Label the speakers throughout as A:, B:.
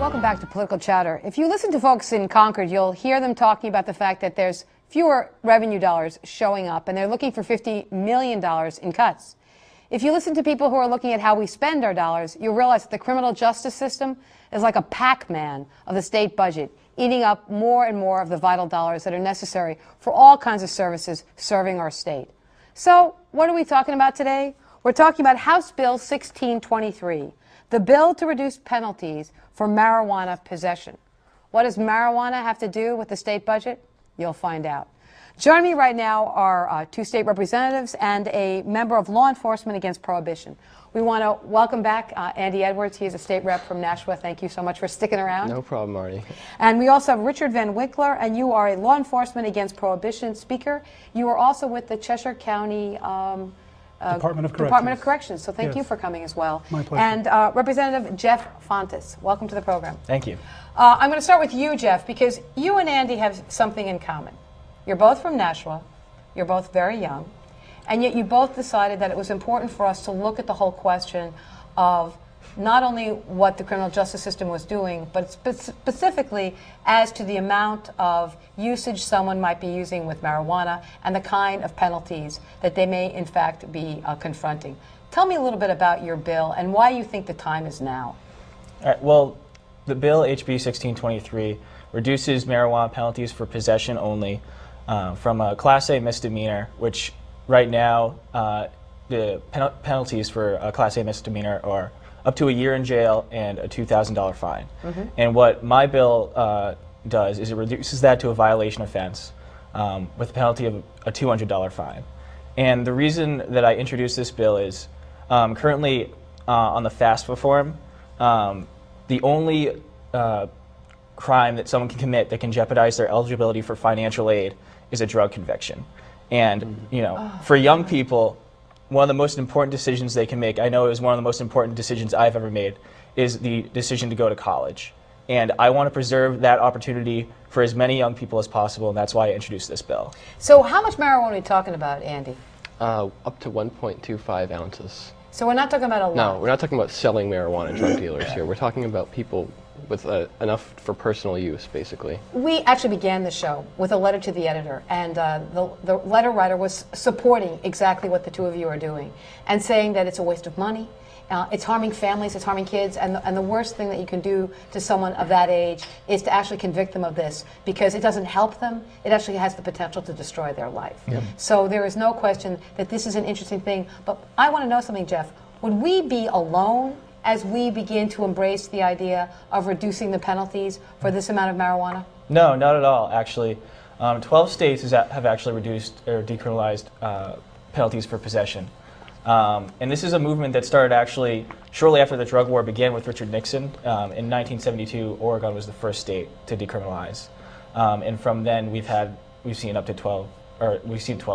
A: Welcome back to Political Chowder. If you listen to folks in Concord, you'll hear them talking about the fact that there's fewer revenue dollars showing up, and they're looking for $50 million in cuts. If you listen to people who are looking at how we spend our dollars, you'll realize that the criminal justice system is like a Pac-Man of the state budget, eating up more and more of the vital dollars that are necessary for all kinds of services serving our state. So, what are we talking about today? We're talking about House Bill 1623, the bill to reduce penalties for marijuana possession. What does marijuana have to do with the state budget? You'll find out. Joining me right now are two state representatives and a member of Law Enforcement Against Prohibition. We want to welcome back Andy Edwards. He is a state rep from Nashua. Thank you so much for sticking around.
B: No problem, Marty.
A: And we also have Richard Van Winkler, and you are a Law Enforcement Against Prohibition speaker. You are also with the Cheshire County
C: Department of
A: Corrections. So thank you for coming as well.
C: My pleasure.
A: And Representative Jeff Fontes, welcome to the program.
B: Thank you.
A: I'm going to start with you, Jeff, because you and Andy have something in common. You're both from Nashua. You're both very young. And yet you both decided that it was important for us to look at the whole question of not only what the criminal justice system was doing, but specifically as to the amount of usage someone might be using with marijuana and the kind of penalties that they may in fact be confronting. Tell me a little bit about your bill and why you think the time is now.
B: All right, well, the bill, HB 1623, reduces marijuana penalties for possession only from a Class A misdemeanor, which right now the penalties for a Class A misdemeanor are up to a year in jail and a $2,000 fine. And what my bill does is it reduces that to a violation offense with a penalty of a $200 fine. And the reason that I introduced this bill is currently on the FAFSA form, the only crime that someone can commit that can jeopardize their eligibility for financial aid is a drug conviction. And you know, for young people, one of the most important decisions they can make, I know it was one of the most important decisions I've ever made, is the decision to go to college. And I want to preserve that opportunity for as many young people as possible, and that's why I introduced this bill.
A: So how much marijuana are we talking about, Andy?
D: Up to 1.25 ounces.
A: So we're not talking about a lot.
D: No, we're not talking about selling marijuana drug dealers here. We're talking about people with enough for personal use, basically.
A: We actually began the show with a letter to the editor, and the letter writer was supporting exactly what the two of you are doing and saying that it's a waste of money, it's harming families, it's harming kids, and the worst thing that you can do to someone of that age is to actually convict them of this, because it doesn't help them, it actually has the potential to destroy their life. So there is no question that this is an interesting thing, but I want to know something, Jeff. Would we be alone as we begin to embrace the idea of reducing the penalties for this amount of marijuana?
B: No, not at all, actually. 12 states have actually reduced or decriminalized penalties for possession. And this is a movement that started actually shortly after the drug war began with Richard Nixon. In 1972, Oregon was the first state to decriminalize. And from then we've seen up to 12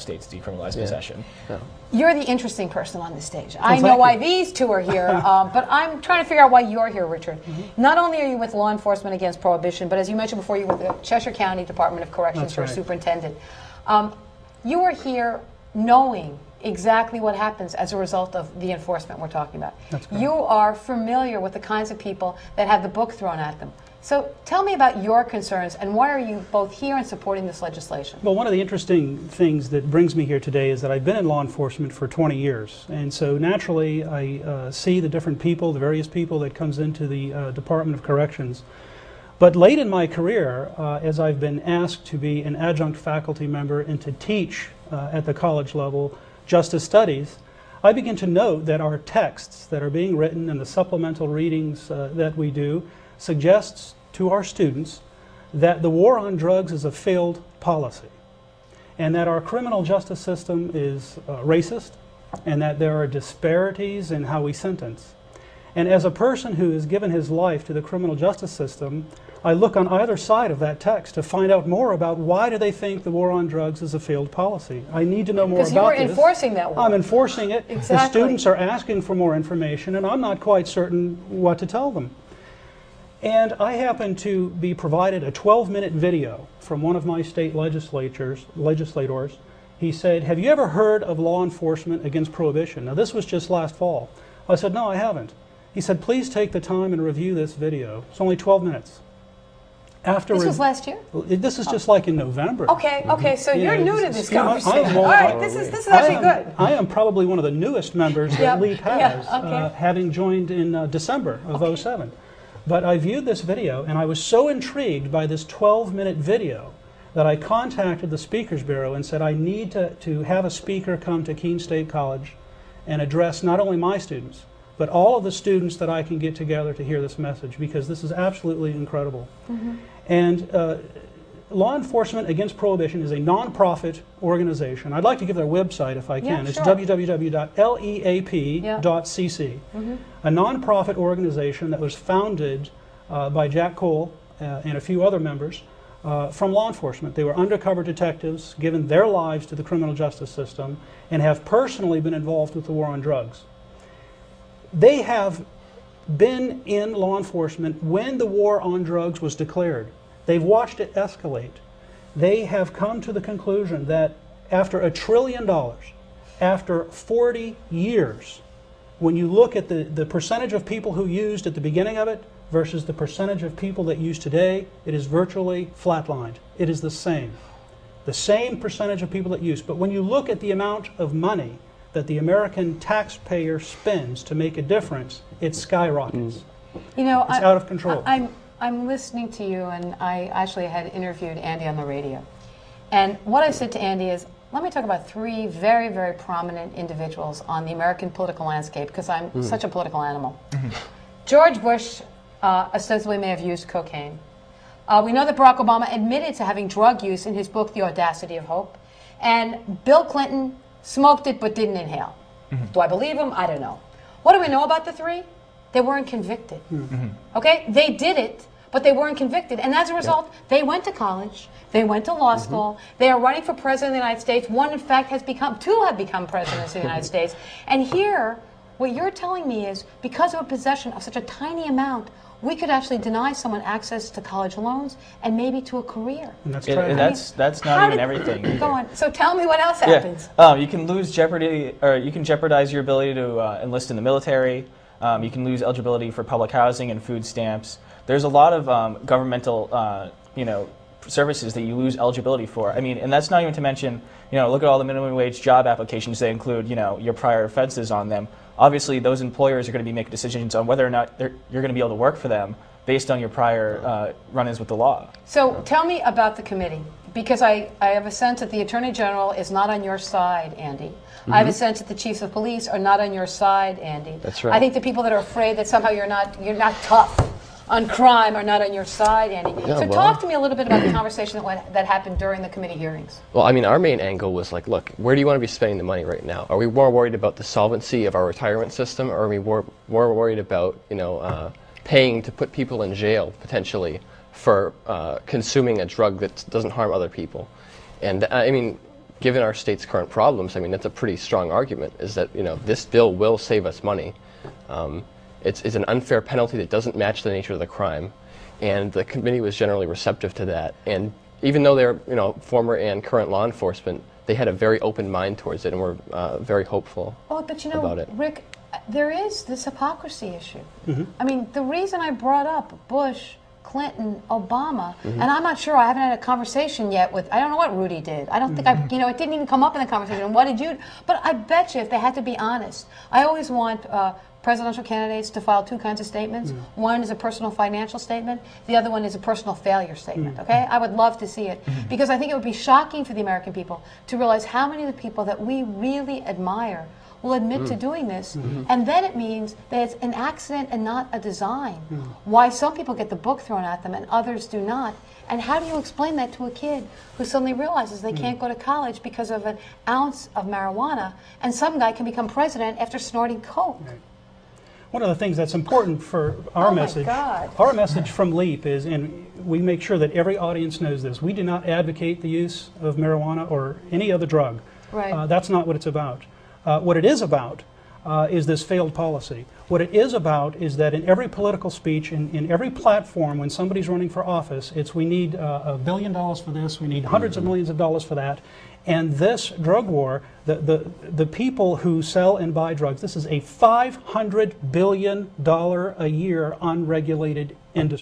B: states decriminalize possession.
D: Yeah.
A: You're the interesting person on this stage. I know why these two are here, but I'm trying to figure out why you're here, Richard. Not only are you with Law Enforcement Against Prohibition, but as you mentioned before, you're with the Cheshire County Department of Corrections for a superintendent. You are here knowing exactly what happens as a result of the enforcement we're talking about. You are familiar with the kinds of people that have the book thrown at them. So tell me about your concerns, and why are you both here and supporting this legislation?
C: Well, one of the interesting things that brings me here today is that I've been in law enforcement for 20 years. And so naturally, I see the different people, the various people that comes into the Department of Corrections. But late in my career, as I've been asked to be an adjunct faculty member and to teach at the college level justice studies, I begin to note that our texts that are being written and the supplemental readings that we do suggests to our students that the war on drugs is a failed policy, and that our criminal justice system is racist, and that there are disparities in how we sentence. And as a person who has given his life to the criminal justice system, I look on either side of that text to find out more about why do they think the war on drugs is a failed policy. I need to know more about this.
A: Because you were enforcing that war.
C: I'm enforcing it.
A: Exactly.
C: The students are asking for more information, and I'm not quite certain what to tell them. And I happen to be provided a 12-minute video from one of my state legislators. He said, "Have you ever heard of Law Enforcement Against Prohibition?" Now, this was just last fall. I said, "No, I haven't." He said, please take the time and review this video. It's only 12 minutes.
A: This was last year?
C: This is just like in November.
A: Okay, okay, so you're new to this conversation. All right, this is actually good.
C: I am probably one of the newest members that LEAP has, having joined in December of '07. But I viewed this video, and I was so intrigued by this 12-minute video that I contacted the Speakers Bureau and said, I need to have a speaker come to Keene State College and address not only my students, but all of the students that I can get together to hear this message, because this is absolutely incredible. And Law Enforcement Against Prohibition is a nonprofit organization. I'd like to give their website if I can. It's www.leap.cc. A nonprofit organization that was founded by Jack Cole and a few other members from law enforcement. They were undercover detectives, given their lives to the criminal justice system, and have personally been involved with the war on drugs. They have been in law enforcement when the war on drugs was declared. They've watched it escalate. They have come to the conclusion that after $1 trillion, after 40 years, when you look at the percentage of people who used at the beginning of it versus the percentage of people that use today, it is virtually flatlined. It is the same percentage of people that use. But when you look at the amount of money that the American taxpayer spends to make a difference, it skyrockets.
A: You know,
C: it's out of control.
A: I'm listening to you, and I actually had interviewed Andy on the radio. And what I said to Andy is, let me talk about 3 very, very prominent individuals on the American political landscape, because I'm such a political animal. George Bush ostensibly may have used cocaine. We know that Barack Obama admitted to having drug use in his book, The Audacity of Hope. And Bill Clinton smoked it but didn't inhale. Do I believe him? I don't know. What do we know about the 3? They weren't convicted. Okay? They did it, but they weren't convicted. And as a result, they went to college, they went to law school, they are running for president of the United States. One, in fact, has become, 2 have become presidents of the United States. And here, what you're telling me is, because of a possession of such a tiny amount, we could actually deny someone access to college loans and maybe to a career.
C: And that's
B: that's not even everything.
A: Go on. So tell me what else happens.
B: You can lose jeopardy, or you can jeopardize your ability to enlist in the military. You can lose eligibility for public housing and food stamps. There's a lot of governmental, services that you lose eligibility for. I mean, and that's not even to mention, look at all the minimum wage job applications that include, your prior offenses on them. Obviously, those employers are going to be making decisions on whether or not you're going to be able to work for them based on your prior run-ins with the law.
A: So tell me about the committee, because I have a sense that the Attorney General is not on your side, Andy. I have a sense that the chiefs of police are not on your side, Andy.
D: That's right.
A: I think the people that are afraid that somehow you're not tough on crime are not on your side, Andy.
D: Yeah,
A: so talk to me a little bit about the conversation that happened during the committee hearings.
D: Well, I mean, our main angle was like, look, where do you want to be spending the money right now? Are we more worried about the solvency of our retirement system, or are we more worried about, paying to put people in jail, potentially, for consuming a drug that doesn't harm other people? And, I mean, given our state's current problems, I mean, that's a pretty strong argument, is that, this bill will save us money. It's an unfair penalty that doesn't match the nature of the crime, and the committee was generally receptive to that. And even though they're former and current law enforcement, they had a very open mind towards it, and were very hopeful about it.
A: Rick, there is this hypocrisy issue. I mean, the reason I brought up Bush, Clinton, Obama, and I'm not sure, I haven't had a conversation yet with, I don't know what Rudy did. I don't think it didn't even come up in the conversation. What did you, but I bet you if they had to be honest, I always want presidential candidates to file 2 kinds of statements. One is a personal financial statement. The other one is a personal failure statement, okay? I would love to see it, because I think it would be shocking for the American people to realize how many of the people that we really admire will admit to doing this, and then it means that it's an accident and not a design. Why some people get the book thrown at them and others do not. And how do you explain that to a kid who suddenly realizes they can't go to college because of an ounce of marijuana, and some guy can become president after snorting coke?
C: One of the things that's important for our message, our message from LEAP is, and we make sure that every audience knows this, we do not advocate the use of marijuana or any other drug.
A: Right.
C: That's not what it's about. What it is about is this failed policy. What it is about is that in every political speech, in every platform, when somebody's running for office, it's we need $1 billion for this, we need hundreds of millions of dollars for that, And this drug war, the people who sell and buy drugs, this is a $500 billion a year unregulated industry.